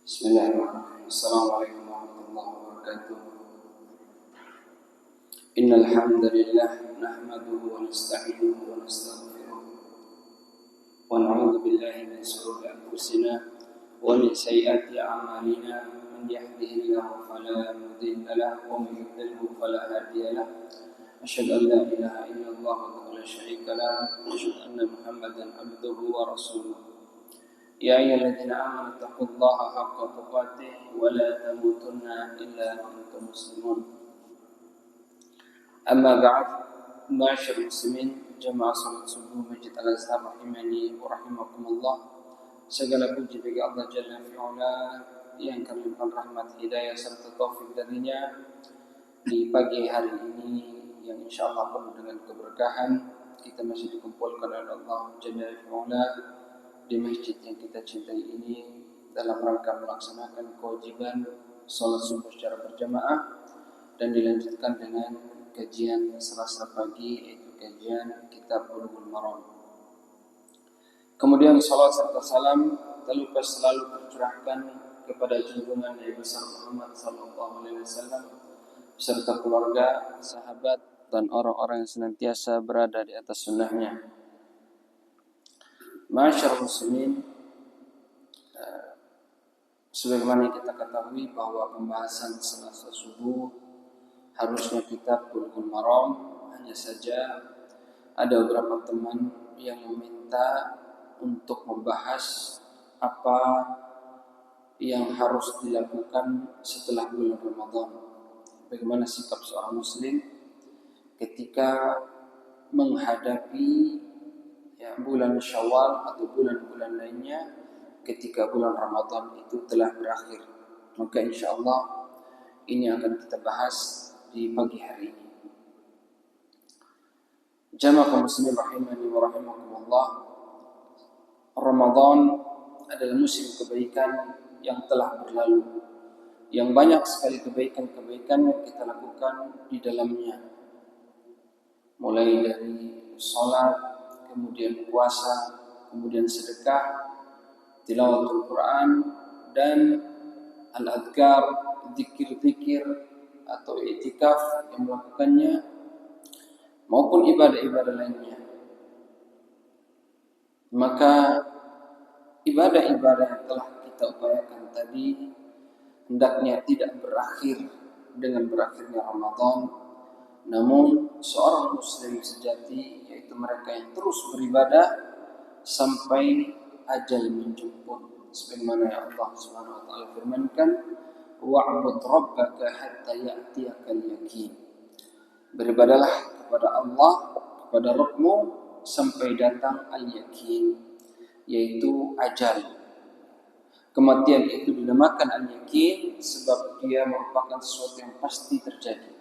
Bismillahirrahmanirrahim. Assalamualaikum warahmatullahi wabarakatuh. Innal hamdalillah nahmaduhu wa nasta'inuhu wa nastaghfiruh wa na'udzu billahi min shururi anfusina wa min sayyiati a'malina. Man yahdihillahu fala mudilla lahu wa man yudlilhu fala hadiya lahu. Asyhadu an la ilaha illallah wahdahu la syarika lahu wa asyhadu anna Muhammadan abduhu wa rasuluh. Ya ayyuhalladzina amanu taqullaha haqqa tuqatih wa la tamutunna illa wa antum muslimun. Amma ba'd, ma'asyiral muslimin, jamaah salat subuh Masjid Al-Azhar rahimani wa rahimakumullah. Segala puji bagi Allah Jalla fi'ala yang kami limpahkan rahmat, hidayah serta taufik darinya di pagi hari ini yang insyaallah penuh dengan keberkahan. Kita masih dikumpulkan oleh Allah Jalla fi'ala di masjid yang kita cintai ini dalam rangka melaksanakan kewajiban salat subuh secara berjamaah dan dilanjutkan dengan kajian Selasa pagi, yaitu kajian kitab Bulughul Maram. Kemudian salat serta salam tak lupa selalu tercurahkan kepada junjungan Nabi besar Muhammad sallallahu alaihi wasallam beserta keluarga, sahabat dan orang-orang yang senantiasa berada di atas sunnahnya. Ma'asyiral muslimin, sebagaimana kita ketahui bahwa pembahasan Selasa subuh harusnya kitab Bulughul Maram, hanya saja ada beberapa teman yang meminta untuk membahas apa yang harus dilakukan setelah bulan Ramadan. Bagaimana sikap seorang muslim ketika menghadapi bulan Syawal atau bulan-bulan lainnya ketika bulan Ramadan itu telah berakhir. Maka insyaallah ini akan kita bahas di pagi hari ini. Jamaah kaum muslimin rahimani wa rahimakumullah. Ramadan adalah musim kebaikan yang telah berlalu, yang banyak sekali kebaikan-kebaikan yang kita lakukan di dalamnya, mulai dari salat, kemudian puasa, kemudian sedekah, tilawatul Quran, dan al-adhkar, zikir-zikir atau i'tikaf yang melakukannya, maupun ibadah-ibadah lainnya. Maka ibadah-ibadah yang telah kita upayakan tadi hendaknya tidak berakhir dengan berakhirnya Ramadan, namun seorang muslim sejati, yaitu mereka yang terus beribadah sampai ajal menjemput, sebagaimana Allah Subhanahu wa taala firmankan, wa'bud rabbaka hatta ya'tiyakal yaqin. Beribadahlah kepada Allah, kepada Rabbmu sampai datang al-yaqin, yaitu ajal. Kematian itu dinamakan al-yaqin sebab dia merupakan sesuatu yang pasti terjadi.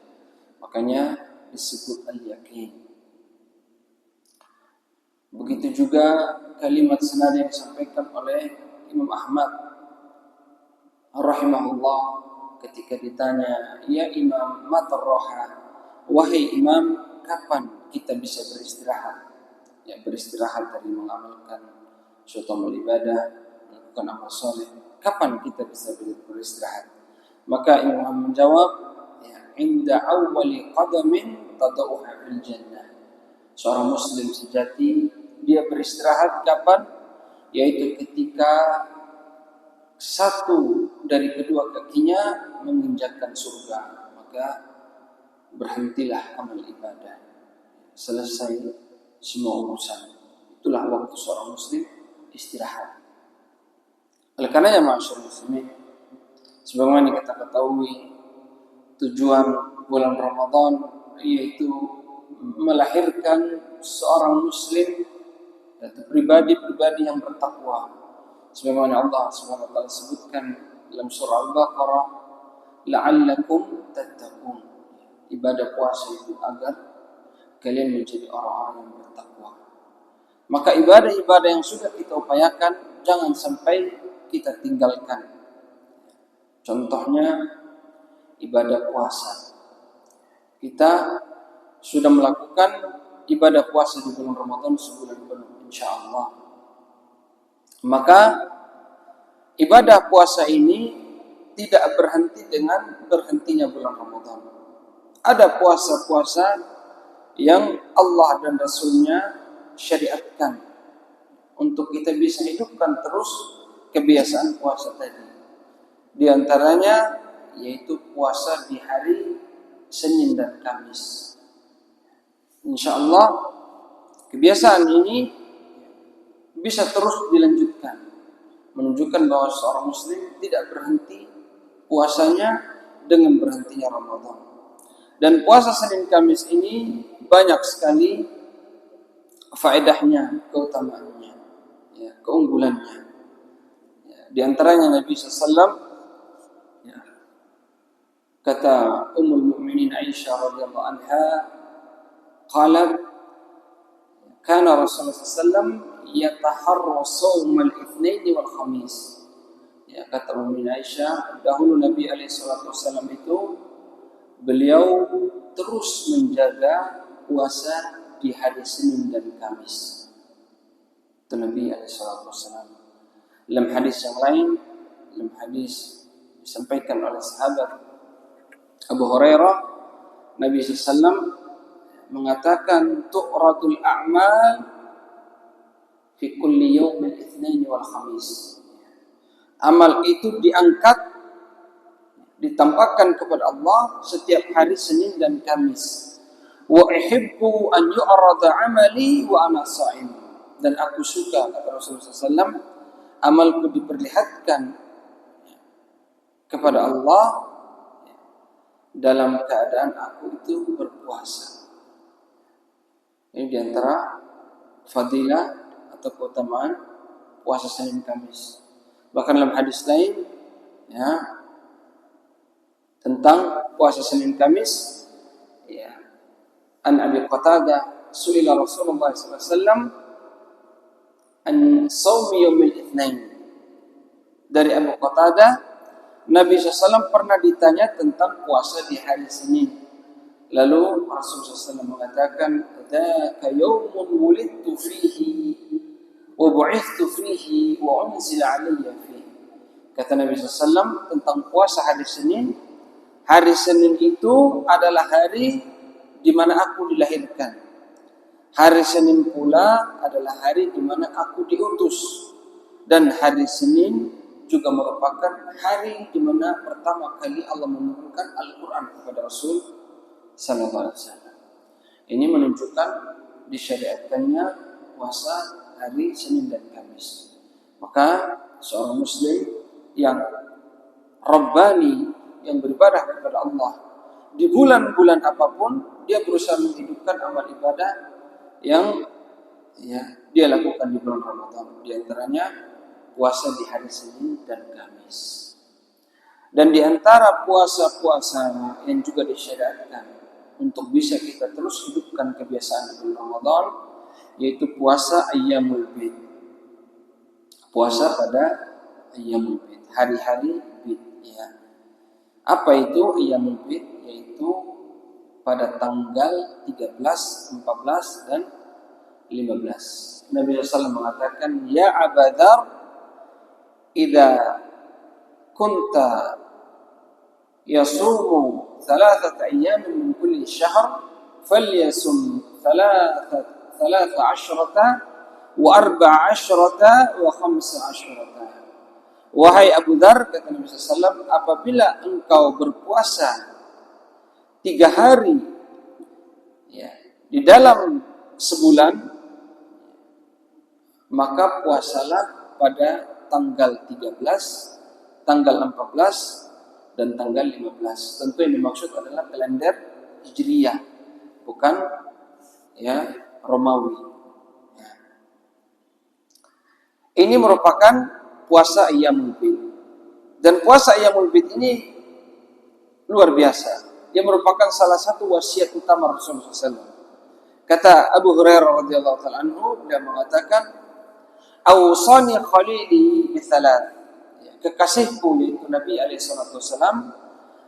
Makanya disebut al-yaqin. Begitu juga kalimat senada yang disampaikan oleh Imam Ahmad rahimahullah ketika ditanya, "Ya Imam, mata roha?" Wahai Imam, kapan kita bisa beristirahat? Ya, beristirahat dari mengamalkan suatu amal ibadah, melakukan amal soleh. Kapan kita bisa beristirahat? Maka Imam Ahmad menjawab, inda awwali qadamin tadauha fil jannah. Seorang muslim sejati dia beristirahat kapan? Yaitu ketika satu dari kedua kakinya menginjakkan surga, maka berhentilah amal ibadah, selesai semua urusan. Itulah waktu seorang muslim istirahat. Oleh karenanya ma'asyiral muslimin, sebagaimana kita ketahui, tujuan bulan Ramadan yaitu melahirkan seorang muslim atau pribadi-pribadi yang bertakwa. Sebagaimana Allah Subhanahu wa taala sebutkan dalam surah Al-Baqarah, la'allakum tattaqun. Ibadah puasa itu agar kalian menjadi orang-orang yang bertakwa. Maka ibadah-ibadah yang sudah kita upayakan jangan sampai kita tinggalkan. Contohnya ibadah puasa. Kita sudah melakukan ibadah puasa di bulan Ramadan sebulan penuh, insyaallah. Maka ibadah puasa ini tidak berhenti dengan berhentinya bulan Ramadan. Ada puasa-puasa yang Allah dan Rasulnya syariatkan untuk kita bisa hidupkan terus kebiasaan puasa tadi. Di antaranya yaitu puasa di hari Senin dan Kamis. Insya Allah kebiasaan ini bisa terus dilanjutkan, menunjukkan bahwa seorang muslim tidak berhenti puasanya dengan berhentinya Ramadan. Dan puasa Senin Kamis ini banyak sekali faedahnya, keutamaannya, ya, keunggulannya. Ya, di antaranya Nabi SAW, ya, kata Ummul Mukminin Aisyah radhiyallahu anha, qalat kana Rasulullah SAW yataharra shaum al-itsnain wal khamis. Ya, kata Ummu Aisyah, dahulu Nabi SAW itu beliau terus menjaga puasa di hari Senin dan Kamis. Itu Nabi SAW. Dalam hadis yang lain, dalam hadis disampaikan oleh sahabat Abu Hurairah, Nabi SAW mengatakan tu'radul a'mal fi kulli yawmil itsnain wal khamis. Amal itu diangkat, ditampakkan kepada Allah setiap hari Senin dan Kamis. Wa uhibbu an yu'rada 'amali wa ana sha'im. Dan aku suka, kata Rasulullah SAW, amalku diperlihatkan kepada Allah dalam keadaan aku itu berpuasa. Ini diantara fadilah atau keutamaan puasa Senin Kamis. Bahkan dalam hadis lain, ya, tentang puasa Senin Kamis, ya, an Abi Qatadah su'ila Rasulullah SAW an shaumi yaumil itsnain. Dari Abu Qatadah, Nabi SAW pernah ditanya tentang puasa di hari Senin. Lalu Rasulullah SAW mengatakan, dzaka yaumun wulidtu fihi wa bu'ithtu fihi wa unzila 'alayya fihi. Kata Nabi SAW tentang puasa hari Senin, hari Senin itu adalah hari di mana aku dilahirkan. Hari Senin pula adalah hari di mana aku diutus. Dan hari Senin juga merupakan hari di mana pertama kali Allah menurunkan Al-Quran kepada Rasul sallallahu alaihi wasallam. Ini menunjukkan disyariatkannya puasa hari Senin dan Kamis. Maka seorang muslim yang rabbani, yang beribadah kepada Allah di bulan-bulan apapun, dia berusaha menghidupkan amal ibadah yang, ya, dia lakukan di bulan Ramadan. Di antaranya puasa di hari Senin dan Kamis. Dan di antara puasa-puasa yang juga disyariatkan untuk bisa kita terus hidupkan kebiasaan di bulan Ramadan, yaitu puasa Ayyamul Bid. Puasa pada Ayyamul Bid, hari-hari Bid, ya. Apa itu Ayyamul Bid? Yaitu pada tanggal 13, 14 dan 15. Nabi SAW mengatakan, ya Abadar, idza kunta yasumu 3 ayyamin min kulli syahr falyasum 13 wa 14 wa 15. Wahai Abu Dzar, kata Nabi SAW, apabila engkau berpuasa 3 hari, ya, di dalam sebulan, maka puasalah pada tanggal 13, tanggal 14, dan tanggal 15. Tentu yang dimaksud adalah kalender Hijriyah, bukan, ya, Romawi. Ya. Ini merupakan puasa Ayyamul Bid. Dan puasa Ayyamul Bid ini luar biasa. Dia merupakan salah satu wasiat utama Rasulullah SAW. Kata Abu Hurairah radhiyallahu ta'ala anhu, dia mengatakan, awsani khalili bithalat. Kekasihku, yaitu Nabi SAW,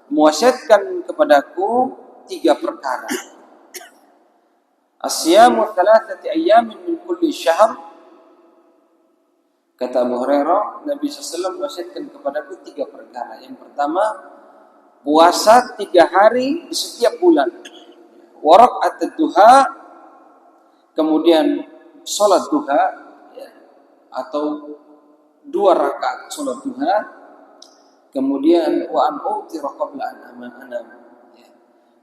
mewasiatkan kepadaku 3 perkara. Asyamu 3 ayyamin min kulli syahr, Kata Abu Hurairah, Nabi SAW wasiatkan kepadaku 3 perkara. Yang pertama, puasa 3 hari di setiap bulan. Warak duha, kemudian sholat duha, ya, atau 2 rakaat sholat duha, kemudian wa an utira qabla an anam. Ya.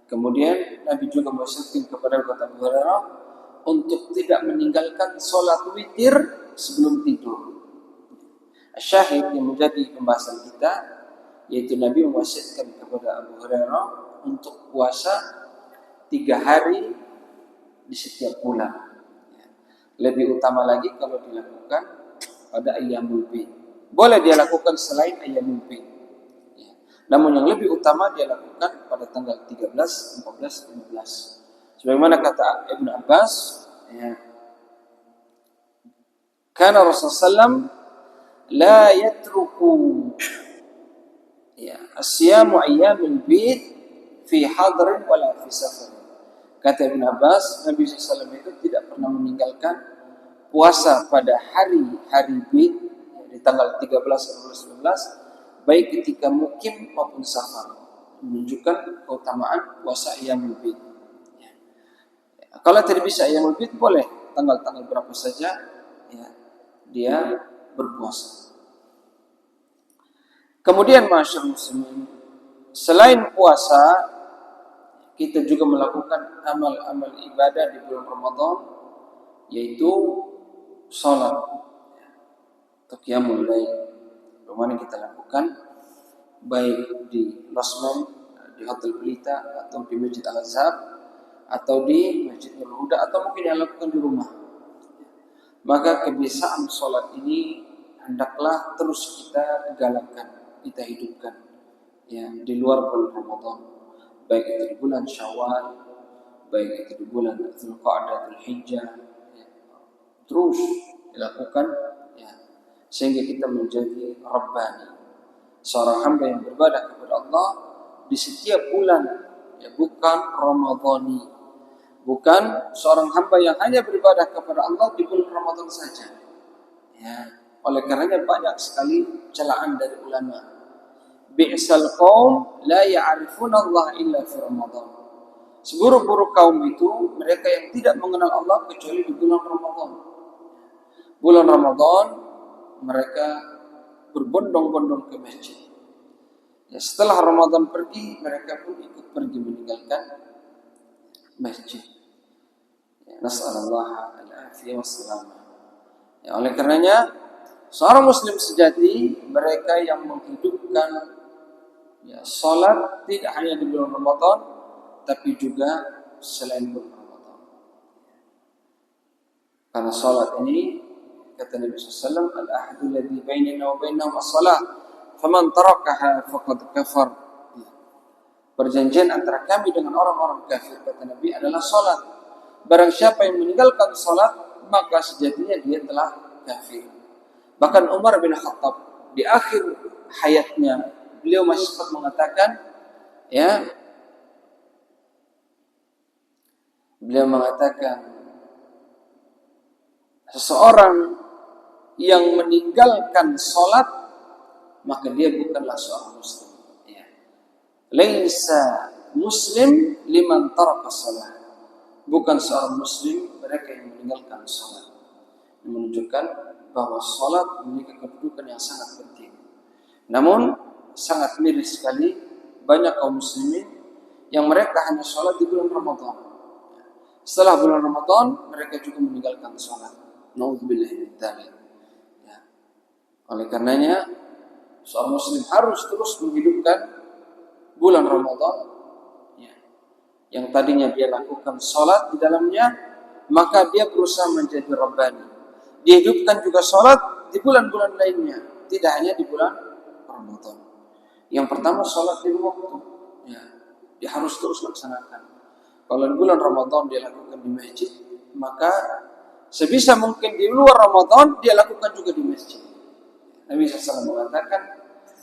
Kemudian Nabi juga mewasiatkan kepada kata Abu Hurairah untuk tidak meninggalkan sholat witir sebelum tidur. Syahid yang menjadi pembahasan kita, yaitu Nabi mewasiatkan kepada Abu Hurairah untuk puasa 3 hari di setiap bulan. Lebih utama lagi kalau dilakukan pada ayyamul bid. Boleh dia lakukan selain ayyamul bid. Namun yang lebih utama dia lakukan pada tanggal 13, 14, 15. Sebagaimana kata Ibnu Abbas, ya, karena Rasulullah SAW la yatruku, ya, asyamu ayyamul bid fi hadrin wala fi safar. Kata Ibn Abbas, Nabi SAW itu tidak pernah meninggalkan puasa pada hari-hari bid, di tanggal 13, 14, 15, baik ketika mukim maupun safar, menunjukkan keutamaan puasa ayyamul bid. Ya. Kalau tidak bisa ayyamul bid, boleh tanggal-tanggal berapa saja, ya, dia berpuasa. Kemudian masyarakat muslimin, selain puasa, kita juga melakukan amal-amal ibadah di bulan Ramadan, yaitu sholat atau qiyamul lail. Bagaimana kita lakukan baik di losmen, di Hotel Pelita, atau di Masjid Al-Azhar, atau di Masjid Al-Huda, atau mungkin yang lakukan di rumah. Maka kebiasaan sholat ini hendaklah terus kita galakkan, kita hidupkan, ya, di luar bulan Ramadan, baik itu di bulan Syawal, baik itu di bulan Dzulqa'dah, Dzulhijjah, ya, terus dilakukan, ya, sehingga kita menjadi Rabbani, seorang hamba yang beribadah kepada Allah di setiap bulan, ya, bukan Ramadhani. Bukan seorang hamba yang hanya beribadah kepada Allah di bulan Ramadan saja. Ya, oleh karenanya banyak sekali celaan dari ulama. Bi'sal qaum la ya'rifuna Allah illa fi Ramadan. Seburuk-buruk kaum itu mereka yang tidak mengenal Allah kecuali di bulan Ramadan. Bulan Ramadan mereka berbondong-bondong ke masjid. Ya, setelah Ramadan pergi, mereka pun ikut pergi meninggalkan masjid. Nas'alullah al-afiyah wassalamah. Ya, oleh karenanya seorang muslim sejati mereka yang menghidupkan, ya, salat tidak hanya di bulan Ramadan tapi juga selain bulan Ramadan. Karena salat ini kata Nabi SAW, al-ahdu alladhi bainana wa bainahum as-salah, faman tarakaha faqad kafar. Perjanjian antara kami dengan orang-orang kafir, kata Nabi, adalah salat. Barang siapa yang meninggalkan salat, maka sejatinya dia telah kafir. Bahkan Umar bin Khattab di akhir hayatnya, beliau masih sempat mengatakan, ya, beliau mengatakan seseorang yang meninggalkan salat maka dia bukanlah seorang muslim. Ya. Laisa muslim liman taraka salat. Bukan seorang muslim mereka yang meninggalkan salat. Menunjukkan bahwa salat memiliki kedudukan yang sangat penting. Namun sangat miris sekali banyak kaum muslimin yang mereka hanya salat di bulan Ramadan. Setelah bulan Ramadan mereka juga meninggalkan salat. Nauzubillahi min dzalik. Ya. Oleh karenanya seorang muslim harus terus menghidupkan bulan Ramadan, yang tadinya dia lakukan salat di dalamnya, maka dia berusaha menjadi Rabbani. Dia hidupkan juga salat di bulan-bulan lainnya, tidak hanya di bulan Ramadan. Yang pertama salat di waktu, ya, dia harus terus laksanakan. Kalau di bulan Ramadan dia lakukan di masjid, maka sebisa mungkin di luar Ramadan dia lakukan juga di masjid. Nabi SAW mengatakan,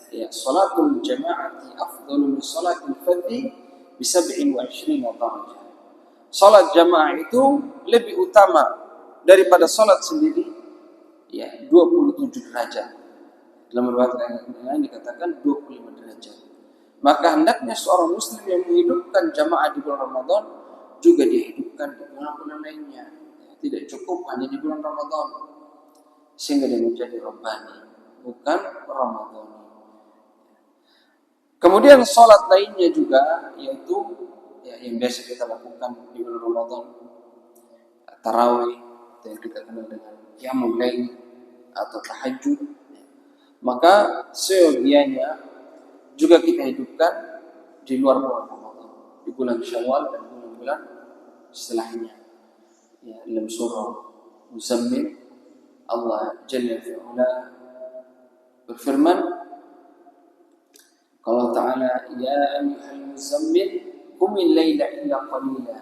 ya, salatul jama'ati afdalu min salatil fardhi bi 27 darajah. Salat jamaah itu lebih utama daripada salat sendiri ya 27 derajat. Dalam riwayat lain dikatakan 25 derajat. Maka hendaknya seorang muslim yang menghidupkan jamaah di bulan Ramadan juga dihidupkan di bulan-bulan lainnya. Tidak cukup hanya di bulan Ramadan, sehingga dia menjadi Rabbani, bukan Ramadhani. Kemudian sholat lainnya juga, yaitu yang biasa kita lakukan di bulan Ramadan, tarawih, yang kita kenal dengan qiyamul lail atau tahajud. Maka seyogianya juga kita hidupkan di luar bulan Ramadan, di bulan Syawal dan bulan-bulan setelahnya. Ya, dalam surah Muzammil Allah Jalla fi'ala berfirman, kalau Ta'ala, ya ayyuhal muzammil qumil laila illa qalila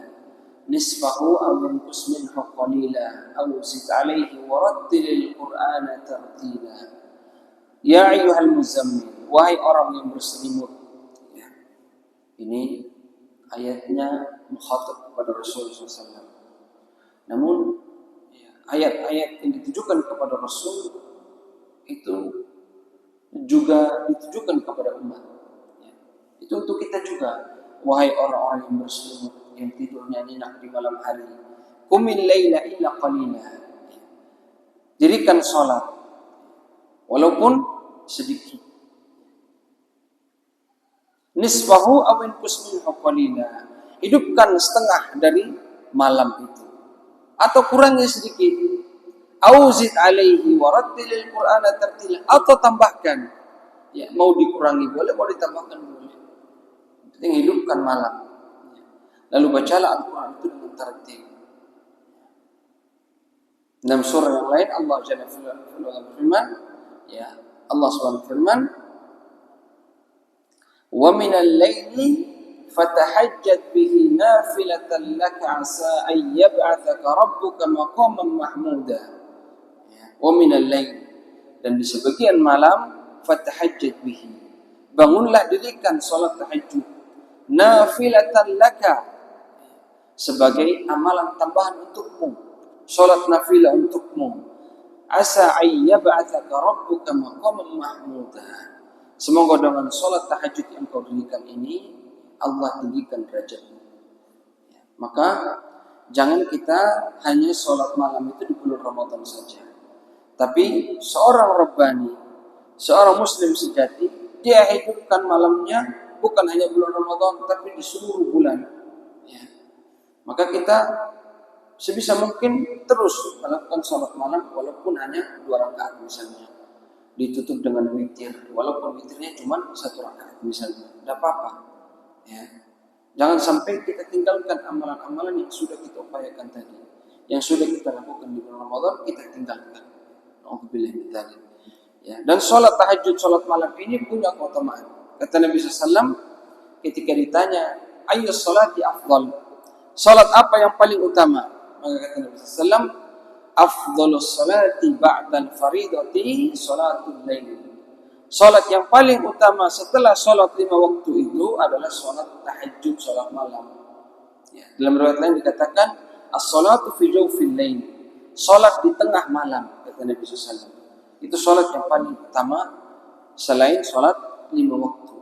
nisfahu aw yanqus minhu qalila aw zid alayhi warattilil qur'ana tartila. Ya ayyuhal muzammil, wahai orang yang berselimut. Ya. Ini ayatnya mukhatab kepada Rasulullah SAW. Namun ayat-ayat yang ditujukan kepada Rasul itu juga ditujukan kepada umat. Itu untuk kita juga, wahai orang-orang yang berselimut, yang tidurnya nyenyak di malam hari. Qumil laila illa qalila. Dirikan salat walaupun sedikit. Nisfahu aw inqus minhu qalila. Hidupkan setengah dari malam itu atau kurangnya sedikit. Auzid alaihi warattilil qur'ana tartila, atau tambahkan. Ya, mau dikurangi boleh, mau ditambahkan boleh. Yang hidupkan malam. Lalu bacalah Al-Quran itu dengan tartil. Dalam surah yang lain Allah Jalla berfirman, ya, Allah SWT berfirman, wa minal laili fatahajjat bihi nafilatan laka asa an yab'atsaka rabbuka maqaman mahmuda. Wa minal lail, dan di sebagian malam fatahajjat bihi, bangunlah, dirikan salat tahajud, nafilatan laka, sebagai amalan tambahan untukmu, salat nafilah untukmu. Asa an yab'atsaka rabbuka maqaman mahmuda, semoga dengan salat tahajud yang kau dirikan ini Allah tinggikan derajatmu. Maka jangan kita hanya salat malam itu di bulan Ramadan saja. Tapi seorang Rabbani, seorang Muslim sejati, dia hidupkan malamnya bukan hanya bulan Ramadan, tapi di seluruh bulan. Ya. Maka kita sebisa mungkin terus melakukan salat malam, walaupun hanya 2 rakaat misalnya. Ditutup dengan witir, walaupun witirnya cuma 1 rakaat misalnya, tidak apa-apa. Ya. Jangan sampai kita tinggalkan amalan-amalan yang sudah kita upayakan tadi, yang sudah kita lakukan di bulan Ramadan, kita tinggalkan. Ya. Dan sholat tahajud, sholat malam ini punya keutamaan. Kata Nabi SAW ketika ditanya, ayyus sholati afdal, sholat apa yang paling utama? Maka kata Nabi SAW, afdalus sholati ba'dal faridati sholatul lail. Sholat yang paling utama setelah sholat 5 waktu itu adalah sholat tahajud, sholat malam. Ya. Dalam riwayat lain dikatakan, as-sholatu fi jawfil lail, sholat di tengah malam. Kata Nabi SAW, itu sholat yang paling utama selain sholat 5 waktu.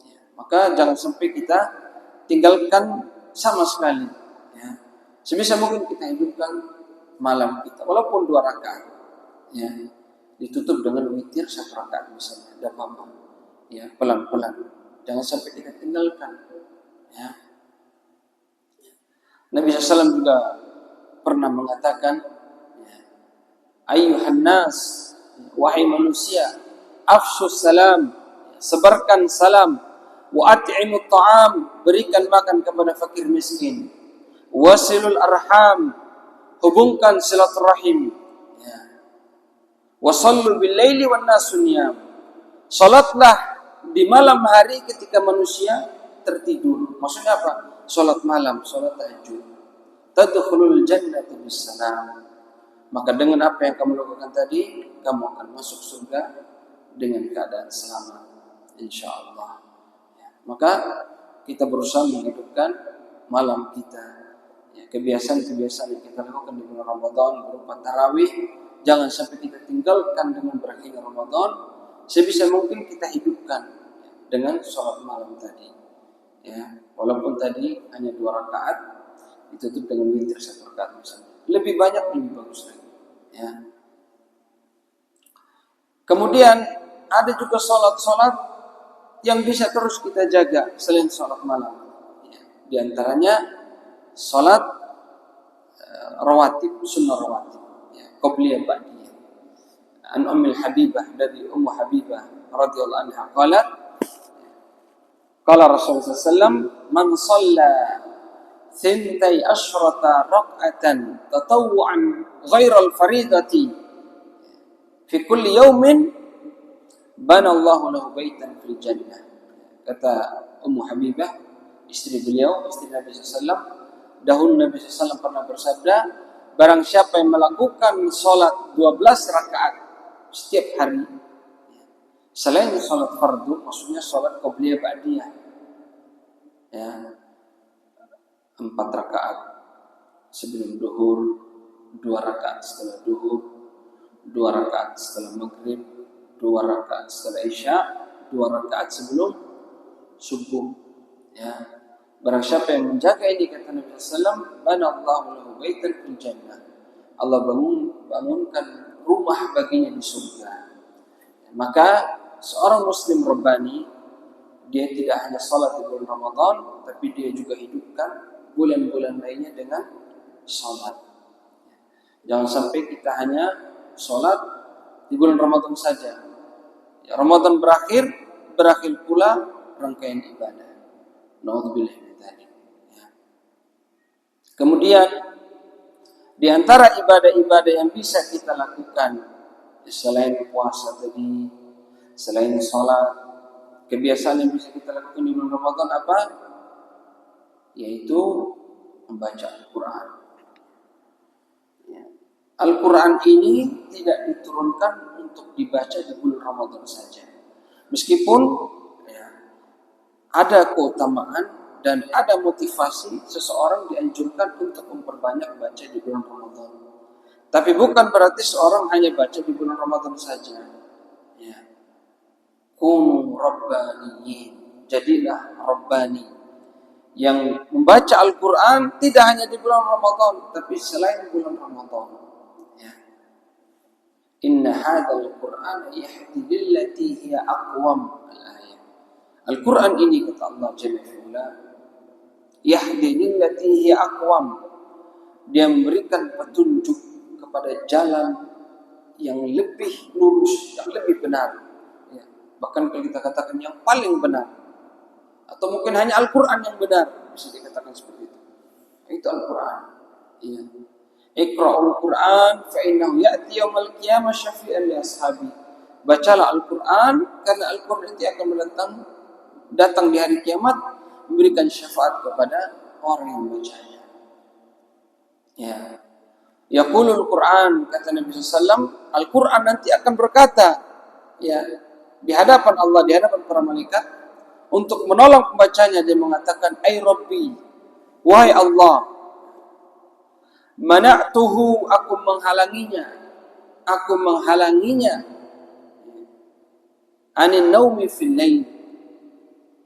Ya. Maka jangan sampai kita tinggalkan sama sekali. Ya. Sebisa mungkin kita hidupkan malam kita, walaupun 2 rakaat. Ya. Ditutup dengan witir 1 rakaat misalnya, tidak apa-apa. Ya, pelan-pelan. Jangan sampai kita tinggalkan. Ya. Nabi SAW juga pernah mengatakan, ayyuhan nas, wahai manusia, afshus salam, sebarkan salam, wa at'imut ta'am, berikan makan kepada fakir miskin, wasilul arham, hubungkan silaturahim, ya. Wasallu bil laili wan nasu niyam, salatlah di malam hari ketika manusia tertidur. Maksudnya apa? Salat malam, salat tahajud. Tadkhulul jannata bis salam. Maka dengan apa yang kamu lakukan tadi, kamu akan masuk surga dengan keadaan selamat, insyaallah. Ya. Maka kita berusaha menghidupkan malam kita. Ya, kebiasaan-kebiasaan yang kita lakukan di bulan Ramadan berupa tarawih, jangan sampai kita tinggalkan dengan berakhirnya Ramadan. Sebisa mungkin kita hidupkan dengan sholat malam tadi. Ya, walaupun tadi hanya 2 rakaat, ditutup dengan witir 1 rakaat misalnya. Lebih banyak lebih bagus lagi. Ya. Kemudian ada juga sholat-sholat yang bisa terus kita jaga selain sholat malam. Ya. Di antaranya sholat rawatib, sunnah rawatib, ya, qobliyah ba'diyah. An Ummul Habibah, dari Ummu Habibah radhiyallahu anha qalat, qala Rasulullah sallallahu alaihi wasallam, man shalla thintai asyrata rak'atan tatawwu'an ghairal faridati fi kulli yaumin bana Allahu lahu baitan fil jannah. Kata Ummu Habibah, istri beliau, istri Nabi sallallahu alaihi wasallam, dahulu Nabi sallallahu alaihi wasallam pernah bersabda, barang siapa yang melakukan salat 12 rakaat setiap hari selain salat fardu, maksudnya salat qobliyah ba'diyah, ya, 4 rakaat sebelum duhur, 2 rakaat setelah duhur, 2 rakaat setelah maghrib, 2 rakaat setelah isya, 2 rakaat sebelum subuh. Ya, barang siapa yang menjaga ini, kata Nabi SAW, banallahu lahu baitan fil jannah. Allah bangunkan rumah baginya di surga. Maka seorang muslim rabbani, dia tidak hanya salat di bulan Ramadan, tapi dia juga hidupkan bulan-bulan lainnya dengan salat. Jangan sampai kita hanya salat di bulan Ramadan saja. Ya, Ramadan berakhir pula rangkaian ibadah. Nauzubillah min dzalik. Ya. Kemudian di antara ibadah-ibadah yang bisa kita lakukan selain puasa tadi, selain sholat, kebiasaan yang bisa kita lakukan di bulan Ramadan apa? Yaitu membaca Al-Quran. Ya. Al-Quran ini tidak diturunkan untuk dibaca di bulan Ramadan saja. Meskipun ya, ada keutamaan dan ada motivasi seseorang dianjurkan untuk memperbanyak baca di bulan Ramadan. Tapi bukan berarti seorang hanya baca di bulan Ramadan saja. Ya. Kunu rabbaniyin, jadilah rabbani yang membaca Al-Quran tidak hanya di bulan Ramadan, tapi selain bulan Ramadan. Ya. Inna hadzal Qur'an yahdi lillati hiya aqwam. Al-ayat. Al-Quran ini, kata Allah Jalla fi'ula, yahdi lillati hiya aqwam. Dia memberikan petunjuk kepada jalan yang lebih lurus, yang lebih benar. Ya. Bahkan kalau kita katakan yang paling benar, atau mungkin hanya Al-Quran yang benar, bisa dikatakan seperti itu. Itu Al-Quran. Ya. Iqra'ul Quran fa innahu ya'ti yaumal qiyamah syafi'an li ashabi. Bacalah Al-Quran karena Al-Quran itu akan datang di hari kiamat memberikan syafaat kepada orang yang membacanya. Ya. Yaqulul Quran, kata Nabi SAW, Al-Quran nanti akan berkata, ya, di hadapan Allah, di hadapan para malaikat, untuk menolong pembacanya. Dia mengatakan, ay Rabbi, wahai Allah, mana'tuhu, aku menghalanginya anin naumi fil lail,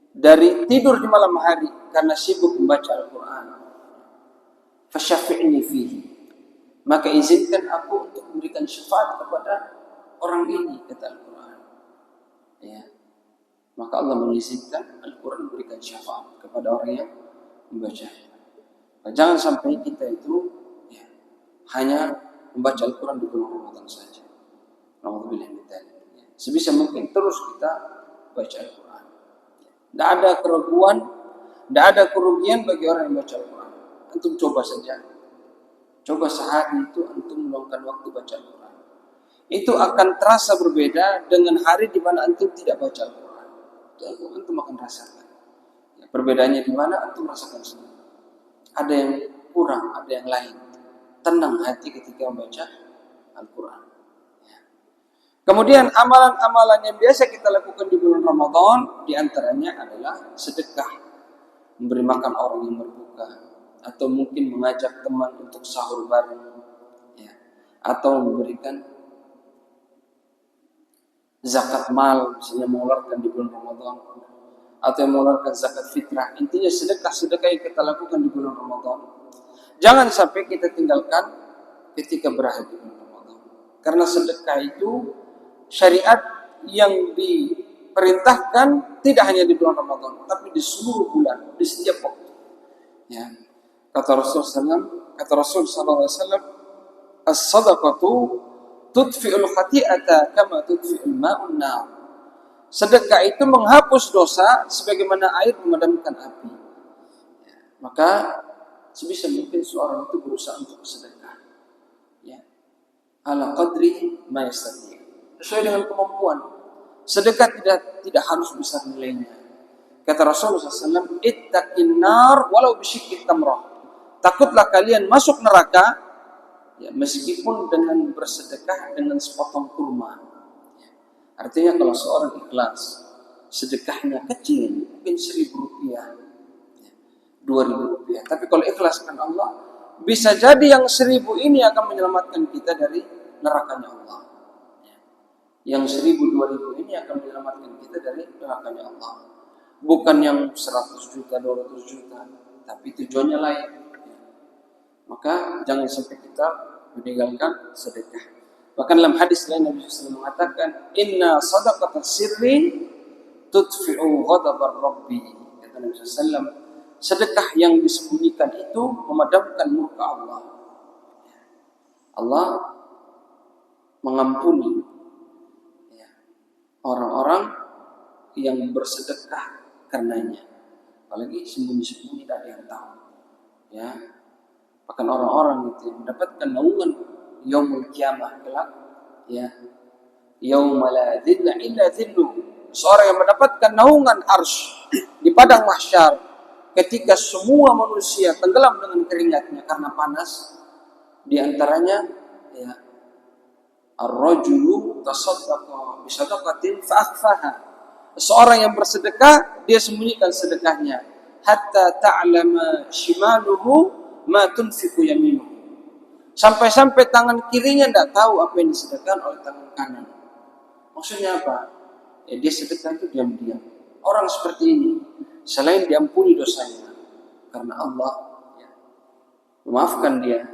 dari tidur di malam hari karena sibuk membaca Al-Quran. Fasyafi'ni fihi, maka izinkan aku untuk memberikan syafaat kepada orang ini, kata Al-Quran. Ya. Maka Allah mengizinkan Al-Quran memberikan syafaat kepada orang yang membaca. Nah, jangan sampai kita itu ya, hanya membaca Al-Quran di bulan Ramadan saja. Alhamdulillah. Sebisa mungkin terus kita baca Al-Quran. Tidak ada keraguan, tidak ada kerugian bagi orang yang baca Al-Quran. Antum coba saja. Coba sehari itu antum meluangkan waktu baca Al-Quran. Itu akan terasa berbeda dengan hari di mana antum tidak baca Al-Quran. Itu antum akan rasakan. Ya, perbedaannya di mana antum rasakan sendiri. Ada yang kurang, ada yang lain. Tenang hati ketika membaca Al-Quran. Ya. Kemudian amalan-amalan yang biasa kita lakukan di bulan Ramadan, di antaranya adalah sedekah, memberi makan orang yang berbuka, atau mungkin mengajak teman untuk sahur bareng. Ya. atau memberikan zakat mal, misalnya mengeluarkan di bulan Ramadan, atau yang mengeluarkan zakat fitrah. Intinya sedekah-sedekah yang kita lakukan di bulan Ramadan, jangan sampai kita tinggalkan ketika berakhir di bulan Ramadan. Karena sedekah itu syariat yang diperintahkan tidak hanya di bulan Ramadan, tapi di seluruh bulan, di setiap waktu. Ya. Kata Rasul sallallahu alaihi wasallam, as-sadaqatu tudfi'ul khati'ata kama tudfi'ul ma'un nar. Sedekah itu menghapus dosa sebagaimana air memadamkan api. Ya. Maka sebisa mungkin seorang itu berusaha untuk bersedekah. Ya. Ala qadri ma yastati'. Sesuai dengan kemampuan. Sedekah tidak harus besar nilainya. Kata Rasulullah SAW, ittaqin nar walau bisyikki tamrah. Takutlah kalian masuk neraka, ya, meskipun dengan bersedekah dengan sepotong kurma. Artinya kalau seorang ikhlas, sedekahnya kecil, mungkin 1.000 rupiah, 2.000 rupiah. Tapi kalau ikhlas karena Allah, bisa jadi yang 1.000 ini akan menyelamatkan kita dari nerakanya Allah. Yang 1.000, 2.000 ini akan menyelamatkan kita dari nerakanya Allah. Bukan yang 100 juta, 200 juta, tapi tujuannya lain. Maka jangan sampai kita meninggalkan sedekah. Bahkan dalam hadis lain Nabi SAW mengatakan, Inna sadaqata sirri tudfi'u ghadabar rabbi. Kata Nabi SAW, sedekah yang disembunyikan itu memadamkan murka Allah. Allah mengampuni orang-orang yang bersedekah karenanya. Apalagi sembunyi-sembunyi tidak ada yang tahu. Ya. Bahkan orang-orang itu mendapatkan naungan yaumul kiamah kelak, ya. Yauma la dhilla illa dhillu. Seorang yang mendapatkan naungan arsy di padang mahsyar ketika semua manusia tenggelam dengan keringatnya karena panas. Di antaranya, ya, ar-rajulu tasaddaqa bi sadaqatin fa akhfaha. Seorang yang bersedekah, dia sembunyikan sedekahnya hatta ta'lama shimaluhu ma tunfiqu yaminuhu. Sampai-sampai tangan kirinya tidak tahu apa yang disedekahkan oleh tangan kanan. Maksudnya apa? Ya, dia sedekah itu diam-diam. Orang seperti ini, selain diampuni dosanya, karena Allah, ya, memaafkan dia,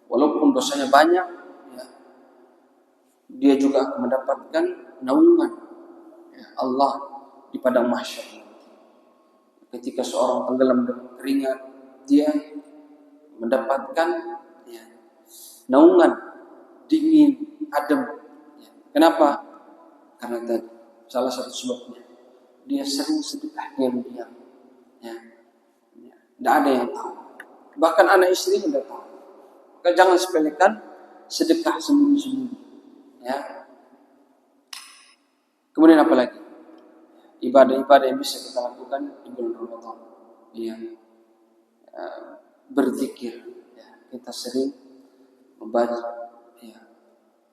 walaupun dosanya banyak, ya, dia juga akan mendapatkan naungan, ya, Allah di padang mahsyar. Ketika seorang tenggelam dengan keringat, dia mendapatkan, ya, naungan dingin, adem. Ya. Kenapa? Karena tadi salah satu sebabnya dia sering sedekah diam-diam. Ya. Tidak ada yang tahu. Bahkan anak istrinya tidak tahu. Maka jangan sepelekan sedekah sembunyi-sembunyi. Ya. Kemudian apa lagi? Ibadah-ibadah yang bisa kita lakukan di bulan Ramadan. Ya. Berzikir. Ya. Kita sering membaca. Ya.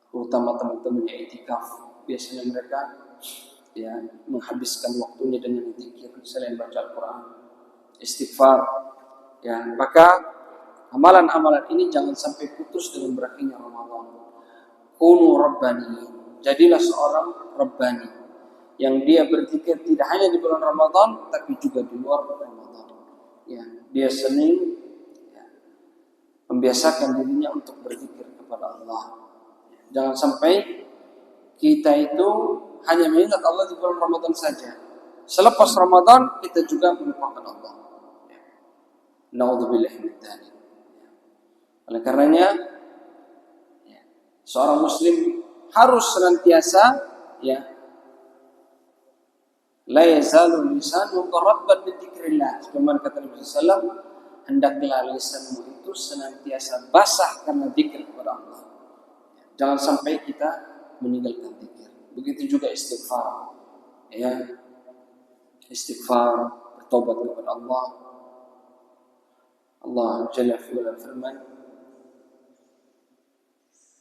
Terutama teman-teman yang i'tikaf. Biasanya mereka, ya, menghabiskan waktunya dengan zikir selain baca Al-Quran, istighfar. Ya, maka amalan-amalan ini jangan sampai putus dengan berakhirnya Ramadan. Kunu rabbani, jadilah seorang rabbani yang dia berzikir tidak hanya di bulan Ramadan tapi juga di luar Ramadan. Ya, dia sering, ya, membiasakan dirinya untuk berzikir kepada Allah. Jangan sampai kita itu hanya mengingat Allah di bulan Ramadan saja. Selepas Ramadan kita juga melupakan Allah. Na'udzubillah min dzalik. Oleh karenanya, ya, seorang muslim harus senantiasa, ya, la yazalu lisanuka rabban bi dzikrillah. Sebagaimana kata Nabi sallallahu alaihi wasallam, hendaklah lisanmu itu senantiasa basah karena zikir kepada Allah. Jangan sampai kita meninggalkan zikir. Begitu juga istighfar. Ya. Istighfar, bertobat kepada Allah. Allah Jalla fi'ala firman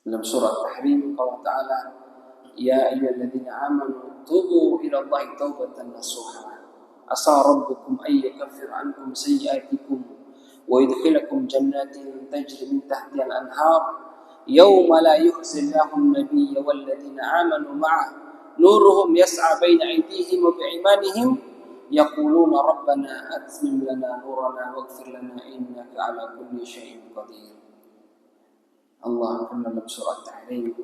dalam surah Tahrim, Allah Ta'ala, ya ayyuhalladzina amanu tubu ila Allahi taubatan nasuha. Asa rabbukum ay yukaffir ankum sayyi'atikum wa yudkhilakum jannatin tajri min tahtiha al-anhar yauma la yukhzillahu an-nabiyya walladzina amanu ma'ah nuruhum yas'a baina aydihim wa bi'imanihim yaquluna rabbana atmim lana nurana waghfir lana innaka 'ala kulli syai'in qadir. Allah firman dalam surat Tahrim,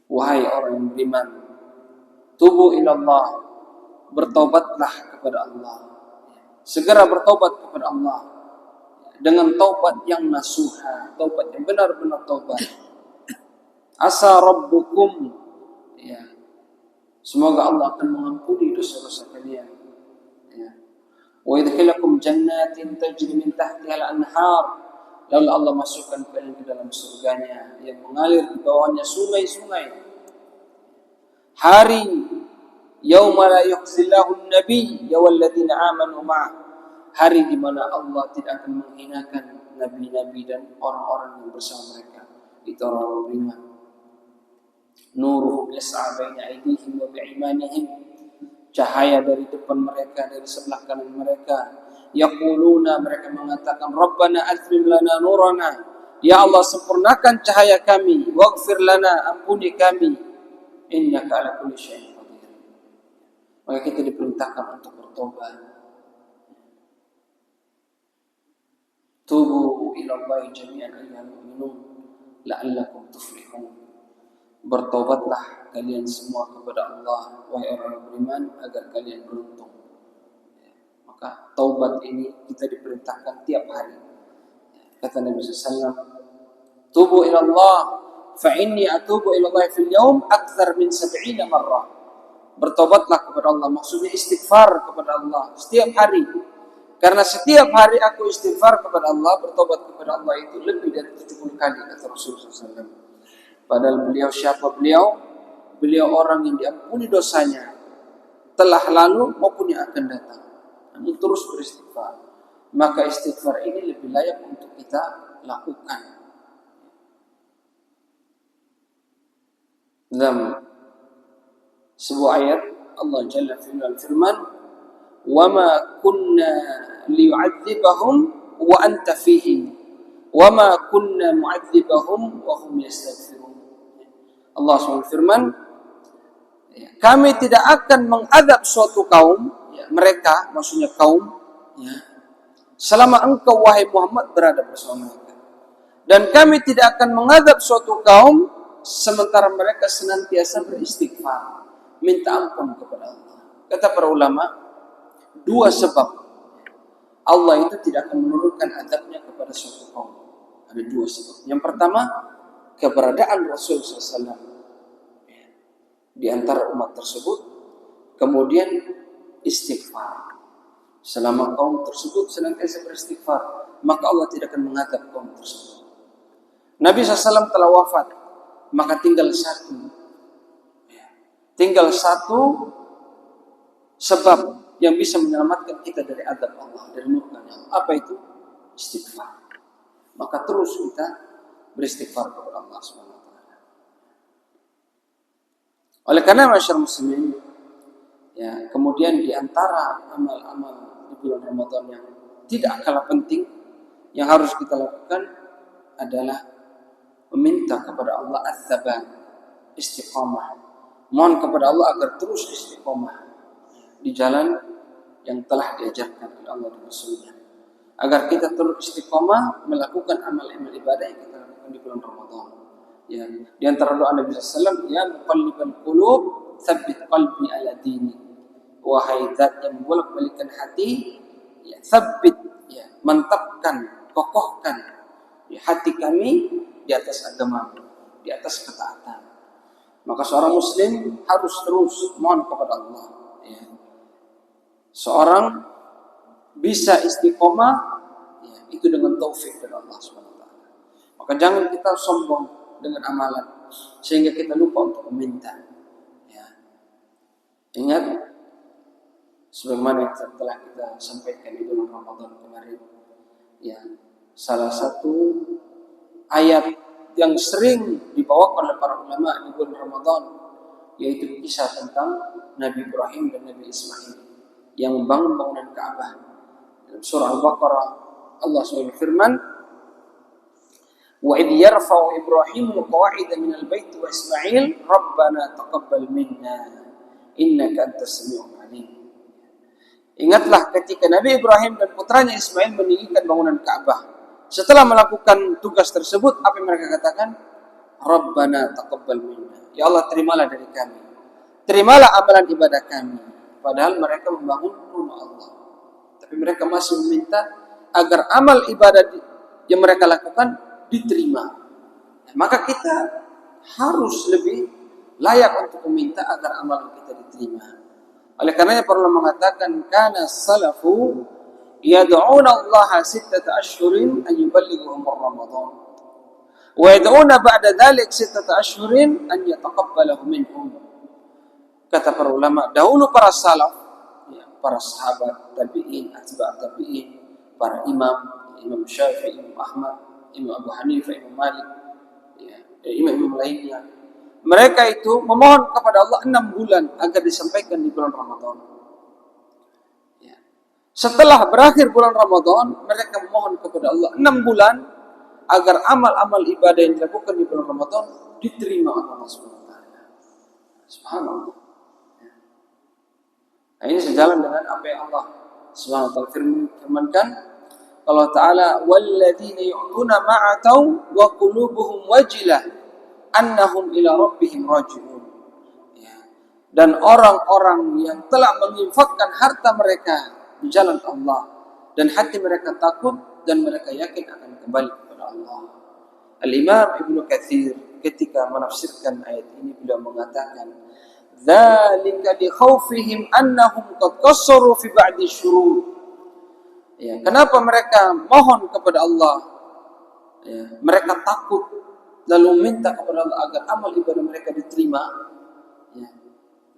wahai orang yang beriman, tubu ila Allah, bertaubatlah kepada Allah, segera bertaubat kepada Allah dengan taubat yang nasuha, taubat yang benar-benar taubat. Asa rabbukum, ya, semoga Allah akan mengampuni dosa-dosa kalian, ya. Wa yadkhilukum jannatin tajri min tahtiha al-anhar, lalu Allah masukkan kalian ke dalam surganya yang mengalir di bawahnya sungai-sungai. Hari yauma la yukhzillahu an-nabiy walladzina amanu ma'ah, hari di mana Allah tidak akan menghinakan nabi-nabi dan orang-orang yang bersama mereka, itu orang beriman. Nuruhum yas'a baina aydihim wa bi'imanihim, cahaya dari depan mereka, dari sebelah kanan mereka. Yaquluna, mereka mengatakan, Rabbana atmim lana nurana, ya Allah sempurnakan cahaya kami, waghfir lana, ampuni kami, innaka ala kulli syai'in qadir. Maka kita diperintahkan untuk bertobat. Tubu ila Allah jami'an ayyuhal mu'minun la'allakum tuflihun. Bertobatlah kalian semua kepada Allah, wahai orang beriman, agar kalian beruntung. Maka taubat ini kita diperintahkan tiap hari. Kata Nabi SAW, tubu ila Allah, fa inni atubu ila Allah fil yawm akthar min 70 marrah. Bertobatlah kepada Allah, maksudnya istighfar kepada Allah setiap hari. Karena setiap hari aku istighfar kepada Allah, bertobat kepada Allah itu lebih dari 70 kali, kata Rasulullah SAW. Padahal beliau siapa beliau? Beliau orang yang diampuni dosanya telah lalu maupun yang akan datang. Namun terus beristighfar. Maka istighfar ini lebih layak untuk kita lakukan. Dalam sebuah ayat Allah Jalla fi'ala firman, wa ma kunna liyu'adzibahum wa anta fihim wa ma kunna mu'adzibahum wa hum yastaghfirun. Allah SWT firman, kami tidak akan mengadab suatu kaum, ya, mereka maksudnya kaum, ya, selama engkau wahai Muhammad berada bersama mereka. Dan kami tidak akan mengadab suatu kaum sementara mereka senantiasa beristighfar, minta ampun kepada Allah. Kata para ulama, dua sebab Allah itu tidak akan menurunkan azabnya kepada suatu kaum. Ada dua sebab. Yang pertama, keberadaan Rasul SAW di antara umat tersebut, kemudian istighfar. Selama kaum tersebut senantiasa beristighfar, maka Allah tidak akan mengadab kaum tersebut. Nabi SAW telah wafat, maka tinggal satu sebab yang bisa menyelamatkan kita dari azab Allah, dari murkanya Allah. Apa itu? Istighfar. Maka terus kita beristighfar kepada Allah SWT. Oleh karena masyarakat muslimin, ya, kemudian di antara amal-amal di bulan Ramadan yang tidak kalah penting yang harus kita lakukan adalah meminta kepada Allah az-zabat, istiqamah. Mohon kepada Allah agar terus istiqamah di jalan yang telah diajarkan oleh Allah dan Rasulnya, agar kita terus istiqamah melakukan amal-amal ibadah yang kita lakukan di bulan Ramadan. Ya, di antara doa Nabi SAW, ya muqallibal qulub, tsabbit qalbi ala dini. Wahai zat yang membolak-balikkan hati, ya, tsabbit, ya, mantapkan, kokohkan, ya, hati kami di atas agama, di atas ketaatan. Maka seorang muslim harus terus mohon kepada Allah. Ya. Seorang bisa istiqomah, ya, itu dengan taufik dari Allah SWT. Maka jangan kita sombong dengan amalan sehingga kita lupa untuk meminta. Ya. Ingat sebagaimana yang telah kita sampaikan di bulan Ramadan kemarin. Ya, salah satu ayat yang sering dibawakan oleh para ulama di bulan Ramadan yaitu kisah tentang Nabi Ibrahim dan Nabi Ismail yang membangun bangunan Ka'bah. Dalam surah Al-Baqarah Allah SWT firman, Wa idh yarfa'u Ibrahimu qawa'ida minal bait wa Ismail Rabbana taqabbal minna innaka antas samiul alim. Ingatlah ketika Nabi Ibrahim dan putranya Ismail meninggikan bangunan Ka'bah. Setelah melakukan tugas tersebut, apa yang mereka katakan? Rabbana taqabbal minna. Ya Allah, terimalah dari kami. Terimalah amalan ibadah kami. Padahal mereka membangun rumah Allah. Tapi mereka masih meminta agar amal ibadah yang mereka lakukan diterima. Maka kita harus lebih layak untuk meminta agar amalan kita diterima. Oleh karenanya para ulama mengatakan kana salafu yad'una Allah 6 ashhurin an yuballighuhum Ramadan. Wa yad'una ba'da dhalik 6 ashhurin an yataqabbalahu minhum. Kata para ulama, dahulu para salaf, ya, para sahabat, tabi'in, atba' tabi'in, para imam, Imam Syafi'i, Imam Ahmad, Imam Abu Hanifah, Imam Malik, ya, imam-imam lainnya. Mereka itu memohon kepada Allah 6 bulan agar disampaikan di bulan Ramadan. Ya. Setelah berakhir bulan Ramadan, mereka memohon kepada Allah 6 bulan agar amal-amal ibadah yang dilakukan di bulan Ramadan diterima oleh Allah SWT. Subhanallah. Ya. Nah, ini sejalan dengan apa yang Allah SWT firmankan. Allah Ta'ala, وَالَّذِينَ يُعْتُونَ مَا أَتَوْا وَقُلُوبُهُمْ وَجِلَةٌ annahum ila rabbihim raji'un. Ya. Dan orang-orang yang telah menginfakkan harta mereka di jalan Allah dan hati mereka takut dan mereka yakin akan kembali kepada Allah. Al-Imam Ibnu Katsir ketika menafsirkan ayat ini beliau mengatakan, "Dzalika li khaufihim annahum qad qassaru fi ba'di syurur." Ya, kenapa mereka mohon kepada Allah? Ya, mereka takut lalu minta kepada Allah agar amal ibadah mereka diterima. Ya.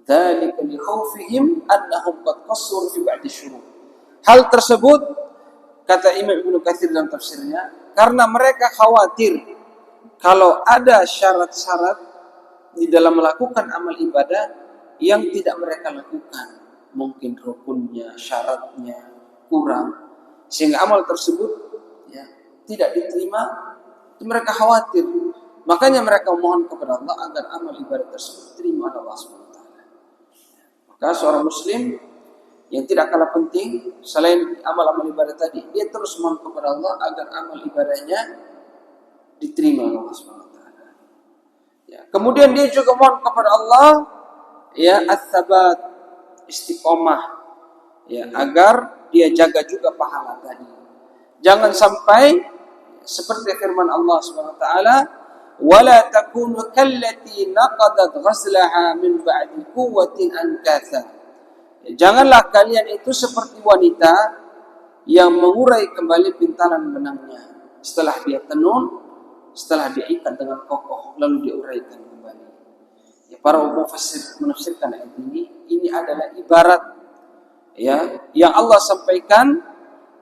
Dzalika li khaufihim annahum qad qassuru fi ba'di syurur. Hal tersebut kata Imam Ibnu Katsir dalam tafsirnya karena mereka khawatir kalau ada syarat-syarat di dalam melakukan amal ibadah yang tidak mereka lakukan, mungkin rukunnya, syaratnya kurang, sehingga amal tersebut ya tidak diterima. Mereka khawatir, makanya mereka mohon kepada Allah agar amal ibadah tersebut diterima oleh Allah SWT. Maka seorang Muslim yang tidak kalah penting selain amal-amal ibadah tadi, dia terus mohon kepada Allah agar amal ibadahnya diterima oleh Allah SWT. Ya. Kemudian dia juga mohon kepada Allah, ya, ats-tsabat, istiqomah, ya, agar dia jaga juga pahala tadi. Jangan sampai seperti firman Allah Subhanahu wa taala, "Wala takunu kallati naqadat ghazlaha min ba'di quwwatin ankatha." Janganlah kalian itu seperti wanita yang mengurai kembali pintalan benangnya setelah dia tenun, setelah dia ikat dengan kokoh lalu diuraikan kembali. Ya, para mufassir menafsirkan ayat ini adalah ibarat ya yang Allah sampaikan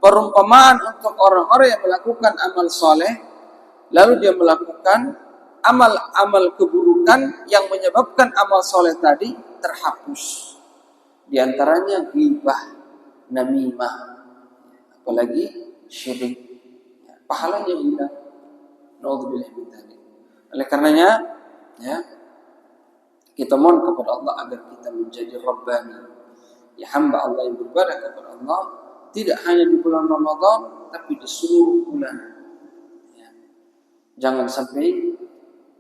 perumpamaan untuk orang-orang yang melakukan amal soleh, lalu dia melakukan amal-amal keburukan yang menyebabkan amal soleh tadi terhapus. Di antaranya ghibah, namimah, apalagi syirik. Pahalanya hilang. Naudzubillah min dzalik. Oleh karenanya, ya, kita mohon kepada Allah agar kita menjadi Rabbani, ya, hamba Allah yang beribadah kepada Allah. Tidak hanya di bulan Ramadan, tapi di seluruh bulan. Ya. Jangan sampai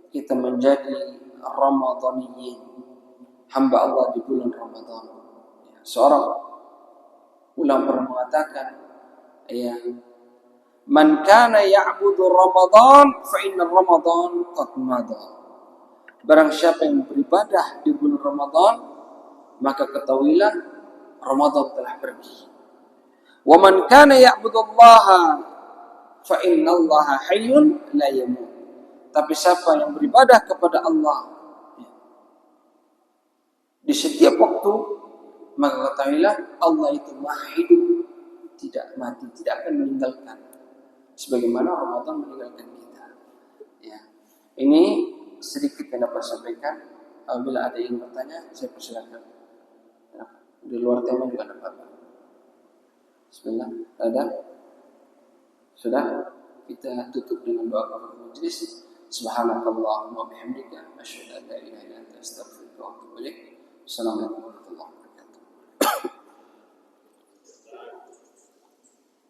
kita menjadi Ramadhaniyin, hamba Allah di bulan Ramadan. Ya. Seorang ulama pernah mengatakan, ya, "Man kana ya'budu Ramadan, fa inna Ramadan qad mada." Barang siapa yang beribadah di bulan Ramadan, maka ketahuilah Ramadan telah pergi. Wa man kana ya'budullaha fa innallaha hayyun la yamut. Tapi siapa yang beribadah kepada Allah di setiap waktu, maka ketahuilah Allah itu Maha hidup, tidak mati, tidak akan meninggalkan. Sebagaimana Ramadan meninggalkan kita. Ya. Ini sedikit yang dapat saya sampaikan. Apabila ada yang bertanya, saya persilakan. Ya. Di luar tema juga dapat. Bismillah. Ada? Sudah? kita tutup dengan doa kafaratul majlis. Subhanakallahumma wa bihamdika asyhadu an la ilaha illa anta astaghfiruka wa atubu ilaik. Assalamualaikum.